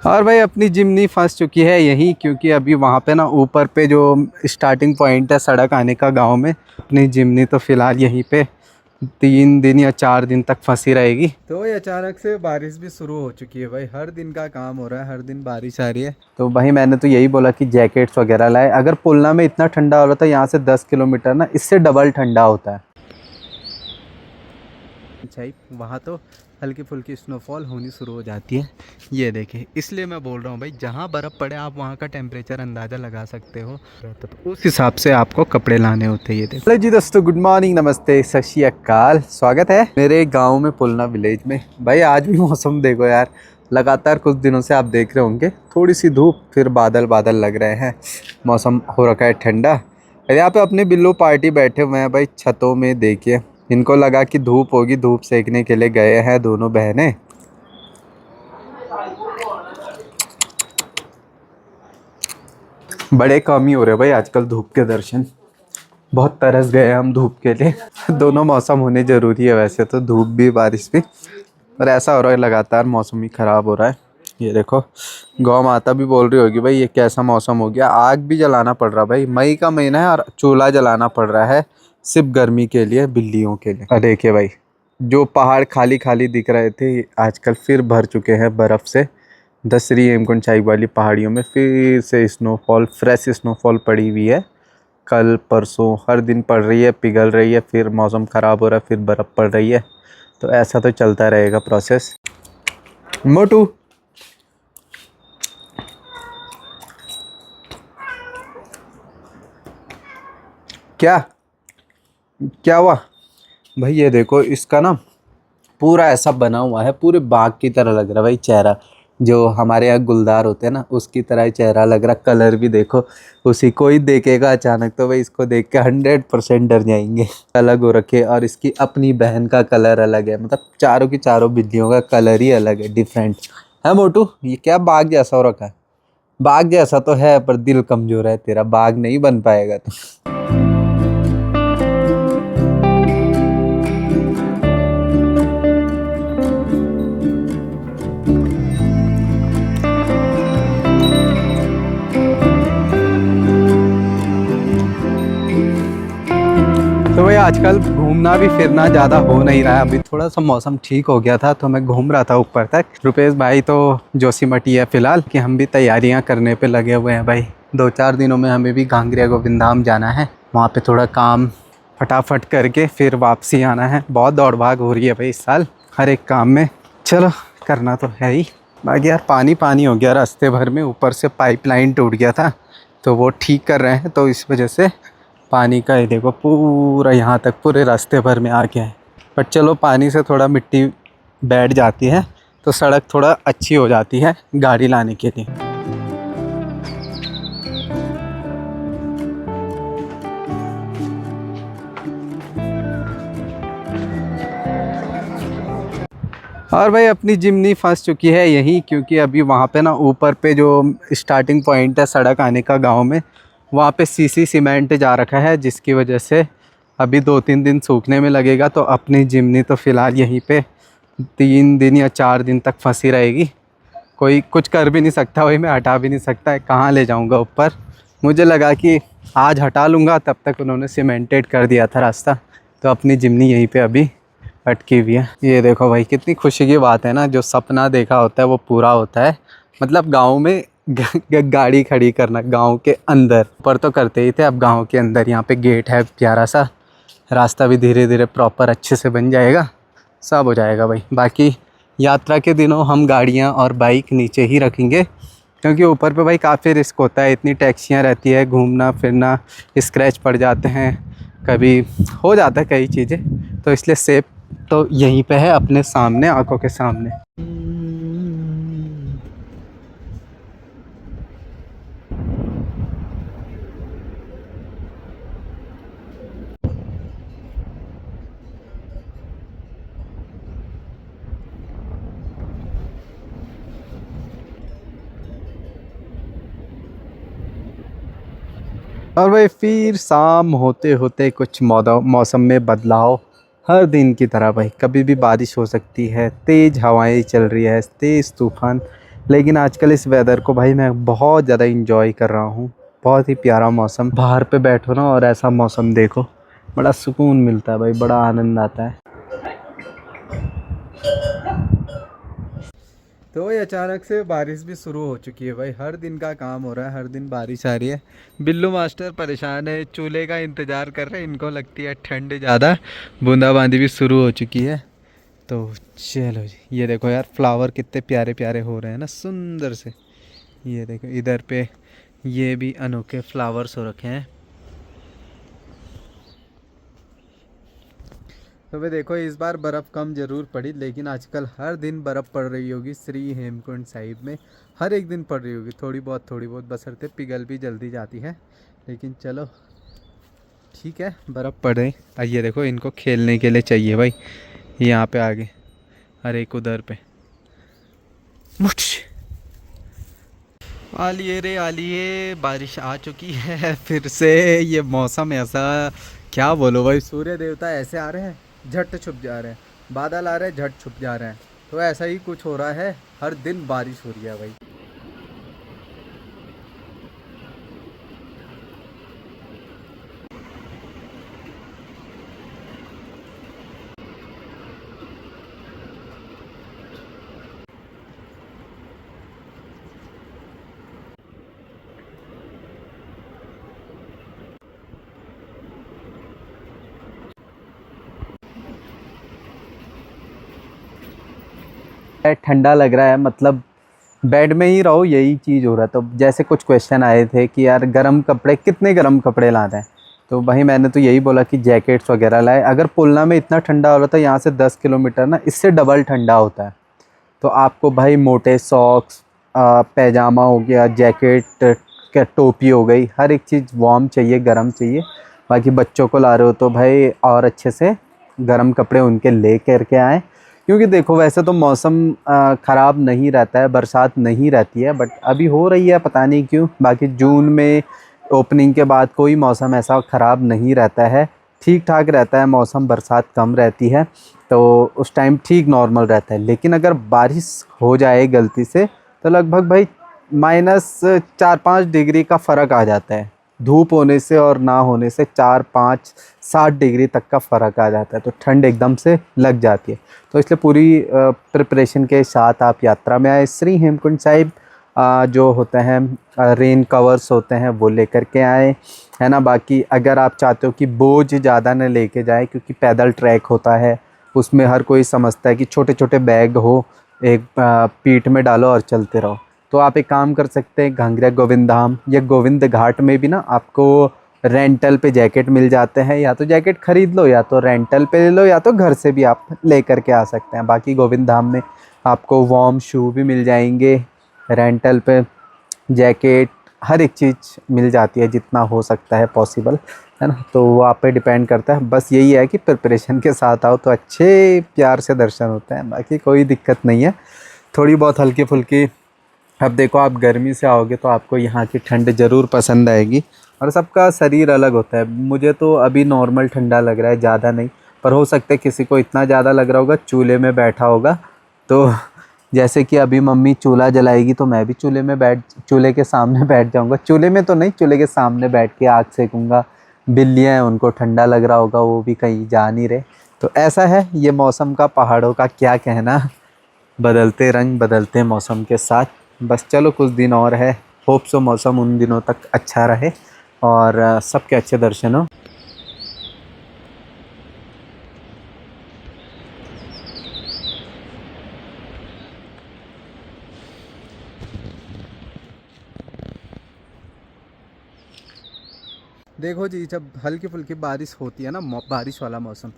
और भाई अपनी जिमनी फंस चुकी है यहीं, क्योंकि अभी वहाँ पे ना ऊपर पे जो स्टार्टिंग पॉइंट है सड़क आने का गांव में, अपनी जिमनी तो फ़िलहाल यहीं पे 3 दिन या 4 दिन तक फंसी रहेगी। तो ये अचानक से बारिश भी शुरू हो चुकी है भाई, हर दिन का काम हो रहा है, हर दिन बारिश आ रही है। तो भाई मैंने तो यही बोला कि जैकेट्स वगैरह लाए। अगर पुलना में इतना ठंडा हो रहा था, यहाँ से 10 किलोमीटर ना इससे डबल ठंडा होता है। वहाँ तो हल्की फुल्की स्नोफॉल होनी शुरू हो जाती है, ये देखें। इसलिए मैं बोल रहा हूँ भाई, जहाँ बर्फ़ पड़े आप वहाँ का टेम्परेचर अंदाज़ा लगा सकते हो, तो उस हिसाब से आपको कपड़े लाने होते हैं। ये देखो। हेलो जी दोस्तों, गुड मॉर्निंग, नमस्ते, सत श्री अकाल। स्वागत है मेरे गांव में पुलना विलेज में। भाई आज भी मौसम देखो यार, लगातार कुछ दिनों से आप देख रहे होंगे, थोड़ी सी धूप फिर बादल बादल लग रहे हैं, मौसम हो रखा है ठंडा। यहाँ पे अपने बिल्लू पार्टी बैठे हुए हैं भाई छतों में, देखिए। इनको लगा कि धूप होगी, धूप सेकने के लिए गए हैं दोनों बहनें। बड़े कम ही हो रहे भाई आजकल धूप के दर्शन, बहुत तरस गए हम धूप के लिए। दोनों मौसम होने ज़रूरी है वैसे तो, धूप भी बारिश भी, पर ऐसा हो रहा है लगातार मौसम ही ख़राब हो रहा है। ये देखो, गौ माता भी बोल रही होगी भाई ये कैसा मौसम हो गया। आग भी जलाना पड़ रहा भाई, मई का महीना है और चूल्हा जलाना पड़ रहा है सिर्फ गर्मी के लिए, बिल्लियों के लिए। देखिए भाई, जो पहाड़ खाली खाली दिख रहे थे आजकल फिर भर चुके हैं बर्फ़ से। दसरी हेमकुंड साहिब वाली पहाड़ियों में फिर से स्नोफॉल, फ्रेश स्नोफॉल पड़ी हुई है। कल परसों हर दिन पड़ रही है, पिघल रही है, फिर मौसम ख़राब हो रहा है, फिर बर्फ़ पड़ रही है। तो ऐसा तो चलता रहेगा प्रोसेस। मोटू क्या क्या हुआ भाई? ये देखो, इसका ना पूरा ऐसा बना हुआ है, पूरे बाघ की तरह लग रहा है भाई चेहरा। जो हमारे यहाँ गुलदार होते हैं ना, उसकी तरह ही चेहरा लग रहा। कलर भी देखो उसी, कोई देखेगा अचानक तो भाई इसको देख के 100% डर जाएंगे। अलग हो रखे, और इसकी अपनी बहन का कलर अलग है, मतलब चारों की चारों बिल्लियों का कलर ही अलग है, डिफरेंट है। मोटू ये क्या बाघ जैसा हो रखा है? बाघ जैसा तो है पर दिल कमजोर है तेरा, बाघ नहीं बन पाएगा तो। तो भाई आजकल घूमना भी फिरना ज़्यादा हो नहीं रहा है। अभी थोड़ा सा मौसम ठीक हो गया था तो मैं घूम रहा था ऊपर तक। रुपेश भाई तो जोशीमठी है फ़िलहाल, कि हम भी तैयारियां करने पे लगे हुए हैं भाई। 2-4 दिनों में हमें भी घांगरिया गोविंद धाम जाना है, वहाँ पे थोड़ा काम फटाफट करके फिर वापसी आना है। बहुत दौड़ भाग हो रही है भाई इस साल हर एक काम में। चलो करना तो है ही। बाकी यार पानी पानी हो गया रास्ते भर में, ऊपर से पाइपलाइन टूट गया था तो वो ठीक कर रहे हैं, तो इस वजह से पानी का ये देखो पूरा यहाँ तक पूरे रास्ते भर में आ गया है। पर चलो पानी से थोड़ा मिट्टी बैठ जाती है तो सड़क थोड़ा अच्छी हो जाती है गाड़ी लाने के लिए। और भाई अपनी जिमनी फंस चुकी है यहीं, क्योंकि अभी वहाँ पे ना ऊपर पे जो स्टार्टिंग पॉइंट है सड़क आने का गांव में, वहाँ पे सीसी सीमेंट जा रखा है, जिसकी वजह से अभी 2-3 दिन सूखने में लगेगा। तो अपनी जिमनी तो फ़िलहाल यहीं पे 3 दिन या 4 दिन तक फंसी रहेगी। कोई कुछ कर भी नहीं सकता, वही मैं हटा भी नहीं सकता, कहाँ ले जाऊँगा ऊपर। मुझे लगा कि आज हटा लूँगा, तब तक उन्होंने सीमेंटेड कर दिया था रास्ता, तो अपनी जिमनी यहीं पर अभी अटकी हुई है। ये देखो भाई, कितनी खुशी की बात है ना, जो सपना देखा होता है वो पूरा होता है। मतलब गांव में गाड़ी खड़ी करना, गांव के अंदर पर तो करते ही थे, अब गांव के अंदर यहाँ पे गेट है प्यारा सा, रास्ता भी धीरे धीरे प्रॉपर अच्छे से बन जाएगा, सब हो जाएगा भाई। बाकी यात्रा के दिनों हम गाड़ियाँ और बाइक नीचे ही रखेंगे, क्योंकि ऊपर पे भाई काफ़ी रिस्क होता है, इतनी टैक्सियाँ रहती है, घूमना फिरना, स्क्रैच पड़ जाते हैं, कभी हो जाता है कई चीज़ें, तो इसलिए सेफ तो यहीं पे है, अपने सामने, आंखों के सामने। और भाई फिर शाम होते होते कुछ मौसम में बदलाव, हर दिन की तरह भाई कभी भी बारिश हो सकती है, तेज़ हवाएं चल रही है, तेज़ तूफ़ान, लेकिन आजकल इस वेदर को भाई मैं बहुत ज़्यादा इंजॉय कर रहा हूँ। बहुत ही प्यारा मौसम, बाहर पे बैठो ना और ऐसा मौसम देखो, बड़ा सुकून मिलता है भाई, बड़ा आनंद आता है। तो ये अचानक से बारिश भी शुरू हो चुकी है भाई, हर दिन का काम हो रहा है, हर दिन बारिश आ रही है। बिल्लू मास्टर परेशान है, चूल्हे का इंतज़ार कर रहे हैं, इनको लगती है ठंड ज़्यादा। बूंदाबांदी भी शुरू हो चुकी है। तो चलो जी, ये देखो यार फ्लावर कितने प्यारे प्यारे हो रहे हैं ना, सुंदर से। ये देखो इधर पे ये भी अनोखे फ्लावर्स हो रखे हैं। तो भाई देखो इस बार बर्फ़ कम ज़रूर पड़ी, लेकिन आजकल हर दिन बर्फ़ पड़ रही होगी श्री हेमकुंड साहिब में। हर एक दिन पड़ रही होगी, थोड़ी बहुत बशर्ते पिघल भी जल्दी जाती है, लेकिन चलो ठीक है, बर्फ़ पड़ रही। ये देखो इनको खेलने के लिए चाहिए भाई, यहाँ पे आगे, हर एक उधर पे। मुठ आलिए रे आलिए, बारिश आ चुकी है फिर से। ये मौसम ऐसा, क्या बोलो भाई, सूर्य देवता ऐसे आ रहे हैं झट छुप जा रहे हैं, बादल आ रहे हैं झट छुप जा रहे हैं। तो ऐसा ही कुछ हो रहा है, हर दिन बारिश हो रही है भाई। ठंडा लग रहा है, मतलब बेड में ही रहो यही चीज़ हो रहा है। तो जैसे कुछ क्वेश्चन आए थे कि यार गर्म कपड़े, कितने गर्म कपड़े लाते हैं, तो भाई मैंने तो यही बोला कि जैकेट्स वगैरह लाए। अगर पुलना में इतना ठंडा हो रहा था, यहाँ से 10 किलोमीटर ना इससे डबल ठंडा होता है। तो आपको भाई मोटे सॉक्स, पैजामा हो गया, जैकेट, क्या टोपी हो गई, हर एक चीज़ वार्म चाहिए, गर्म चाहिए। बाकी बच्चों को ला रहे हो तो भाई और अच्छे से गर्म कपड़े उनके ले करके आएँ, क्योंकि देखो वैसे तो मौसम ख़राब नहीं रहता है, बरसात नहीं रहती है, बट अभी हो रही है पता नहीं क्यों। बाकी जून में ओपनिंग के बाद कोई मौसम ऐसा ख़राब नहीं रहता है, ठीक ठाक रहता है मौसम, बरसात कम रहती है, तो उस टाइम ठीक नॉर्मल रहता है। लेकिन अगर बारिश हो जाए गलती से तो लगभग भाई -4-5 डिग्री का फ़र्क आ जाता है। धूप होने से और ना होने से 4-5-7 डिग्री तक का फ़र्क आ जाता है, तो ठंड एकदम से लग जाती है। तो इसलिए पूरी प्रिपरेशन के साथ आप यात्रा में आए। श्री हेमकुंड साहिब जो होते हैं रेन कवर्स होते हैं वो लेकर के आए, है ना। बाकी अगर आप चाहते हो कि बोझ ज़्यादा न लेके जाए, क्योंकि पैदल ट्रैक होता है, उसमें हर कोई समझता है कि छोटे छोटे बैग हो, एक पीठ में डालो और चलते रहो। तो आप एक काम कर सकते हैं, घांगरा गोविंद धाम या गोविंद घाट में भी ना आपको रेंटल पे जैकेट मिल जाते हैं। या तो जैकेट ख़रीद लो, या तो रेंटल पे ले लो, या तो घर से भी आप ले कर के आ सकते हैं। बाकी गोविंद धाम में आपको वार्म शू भी मिल जाएंगे, रेंटल पे जैकेट, हर एक चीज़ मिल जाती है जितना हो सकता है पॉसिबल, है ना। तो वो आप पे डिपेंड करता है, बस यही है कि प्रिपरेशन के साथ आओ तो अच्छे प्यार से दर्शन होते हैं, बाकी कोई दिक्कत नहीं है। थोड़ी बहुत हल्की फुल्की, अब देखो आप गर्मी से आओगे तो आपको यहाँ की ठंड ज़रूर पसंद आएगी, और सबका शरीर अलग होता है। मुझे तो अभी नॉर्मल ठंडा लग रहा है, ज़्यादा नहीं, पर हो सकता है किसी को इतना ज़्यादा लग रहा होगा, चूल्हे में बैठा होगा। तो जैसे कि अभी मम्मी चूल्हा जलाएगी तो मैं भी चूल्हे के सामने बैठ जाऊंगा। चूल्हे में तो नहीं, चूल्हे के सामने बैठ के आग सेकूंगा। बिल्लियाँ हैं, उनको ठंडा लग रहा होगा, वो भी कहीं जा नहीं रहे। तो ऐसा है ये मौसम का, पहाड़ों का क्या कहना, बदलते रंग बदलते मौसम के साथ। बस चलो कुछ दिन और है, होप सो मौसम उन दिनों तक अच्छा रहे और सबके अच्छे दर्शन हो। देखो जी, जब हल्की फुल्की बारिश होती है ना, बारिश वाला मौसम,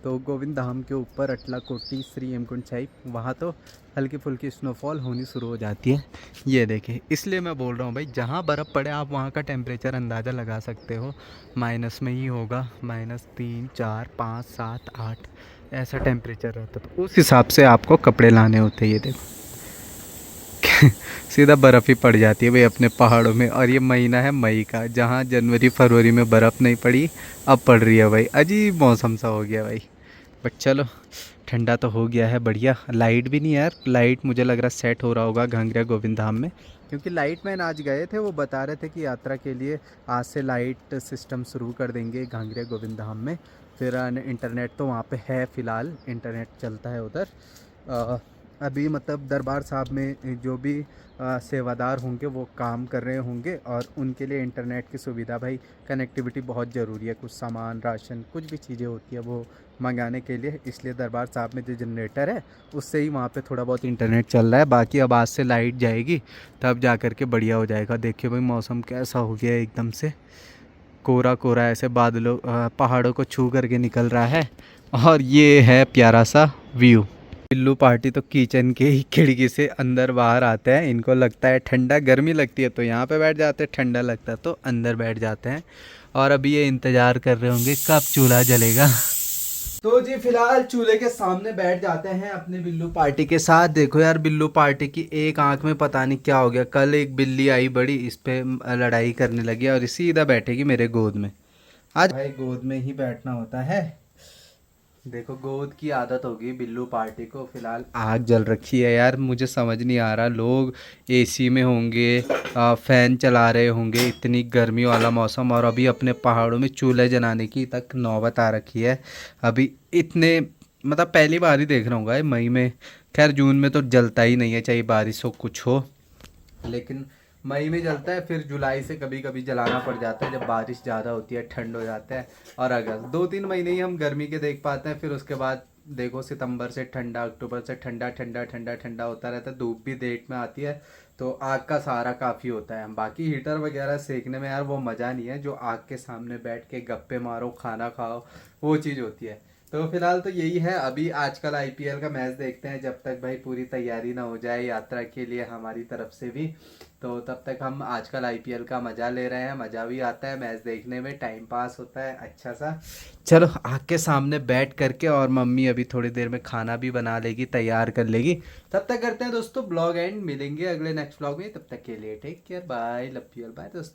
तो गोविंद धाम के ऊपर अटला कोटी श्री हेमकुंड साहिब, वहाँ तो हल्की फुल्की स्नोफॉल होनी शुरू हो जाती है। ये देखिए, इसलिए मैं बोल रहा हूँ भाई, जहाँ बर्फ़ पड़े आप वहाँ का टेम्परेचर अंदाज़ा लगा सकते हो, माइनस में ही होगा, -3, 4, 5, 7, 8 ऐसा टेम्परेचर रहता है। तो उस हिसाब से आपको कपड़े लाने होते हैं। ये देखो सीधा बर्फ़ ही पड़ जाती है भाई अपने पहाड़ों में। और ये महीना है मई का, जहाँ जनवरी फरवरी में बर्फ़ नहीं पड़ी, अब पड़ रही है भाई। अजीब मौसम सा हो गया भाई, बट चलो ठंडा तो हो गया है बढ़िया। लाइट भी नहीं है यार, लाइट मुझे लग रहा सेट हो रहा होगा घांगरा गोविंद धाम में, क्योंकि लाइट मैन आज गए थे, वो बता रहे थे कि यात्रा के लिए आज से लाइट सिस्टम शुरू कर देंगे घांगरा गोविंद धाम में। फिर इंटरनेट तो वहाँ पे है, फ़िलहाल इंटरनेट चलता है उधर। अभी मतलब दरबार साहब में जो भी सेवादार होंगे वो काम कर रहे होंगे, और उनके लिए इंटरनेट की सुविधा, भाई कनेक्टिविटी बहुत ज़रूरी है। कुछ सामान, राशन, कुछ भी चीज़ें होती है वो मंगाने के लिए, इसलिए दरबार साहब में जो जनरेटर है उससे ही वहाँ पे थोड़ा बहुत इंटरनेट चल रहा है। बाकी अब आज से लाइट जाएगी तब जा कर के बढ़िया हो जाएगा। देखिए भाई मौसम कैसा हो गया है, एकदम से कोरा कोरा ऐसे बादलों पहाड़ों को छू करके निकल रहा है, और ये है प्यारा सा व्यू। बिल्लू पार्टी तो किचन के ही खिड़की से अंदर बाहर आते हैं। इनको लगता है ठंडा, गर्मी लगती है तो यहाँ पे बैठ जाते हैं, ठंडा लगता है तो अंदर बैठ जाते हैं। और अभी ये इंतज़ार कर रहे होंगे कब चूल्हा जलेगा। तो जी फिलहाल चूल्हे के सामने बैठ जाते हैं अपने बिल्लू पार्टी के साथ। देखो यार बिल्लू पार्टी की एक आंख में पता नहीं क्या हो गया, कल एक बिल्ली आई बड़ी, इस पे लड़ाई करने लगी और सीधा बैठेगी मेरे गोद में। आज भाई गोद में ही बैठना होता है। देखो गोद की आदत होगी बिल्लू पार्टी को। फिलहाल आग जल रखी है यार, मुझे समझ नहीं आ रहा, लोग एसी में होंगे, फैन चला रहे होंगे, इतनी गर्मी वाला मौसम, और अभी अपने पहाड़ों में चूल्हे जलाने की तक नौबत आ रखी है। अभी इतने मतलब पहली बार ही देख रहा हूँ ये मई में। खैर जून में तो जलता ही नहीं है, चाहे बारिश हो कुछ हो, लेकिन मई में जलता है। फिर जुलाई से कभी कभी जलाना पड़ जाता है जब बारिश ज़्यादा होती है, ठंड हो जाता है। और अगस्त 2-3 महीने ही हम गर्मी के देख पाते हैं, फिर उसके बाद देखो सितंबर से ठंडा, अक्टूबर से ठंडा ठंडा ठंडा ठंडा होता रहता है। धूप भी लेट में आती है तो आग का सहारा काफ़ी होता है। बाकी हीटर वगैरह सेकने में यार वो मज़ा नहीं है जो आग के सामने बैठ के गप्पे मारो, खाना खाओ, वो चीज़ होती है। तो फिलहाल तो यही है। अभी आजकल आईपीएल का मैच देखते हैं जब तक भाई पूरी तैयारी ना हो जाए यात्रा के लिए हमारी तरफ से भी, तो तब तक हम आजकल आईपीएल का मज़ा ले रहे हैं। मज़ा भी आता है मैच देखने में, टाइम पास होता है अच्छा सा। चलो आग के सामने बैठ करके, और मम्मी अभी थोड़ी देर में खाना भी बना लेगी, तैयार कर लेगी। तब तक करते हैं दोस्तों ब्लॉग एंड, मिलेंगे अगले नेक्स्ट ब्लॉग में। तब तक के लिए take care, bye, love you all, bye दोस्तों।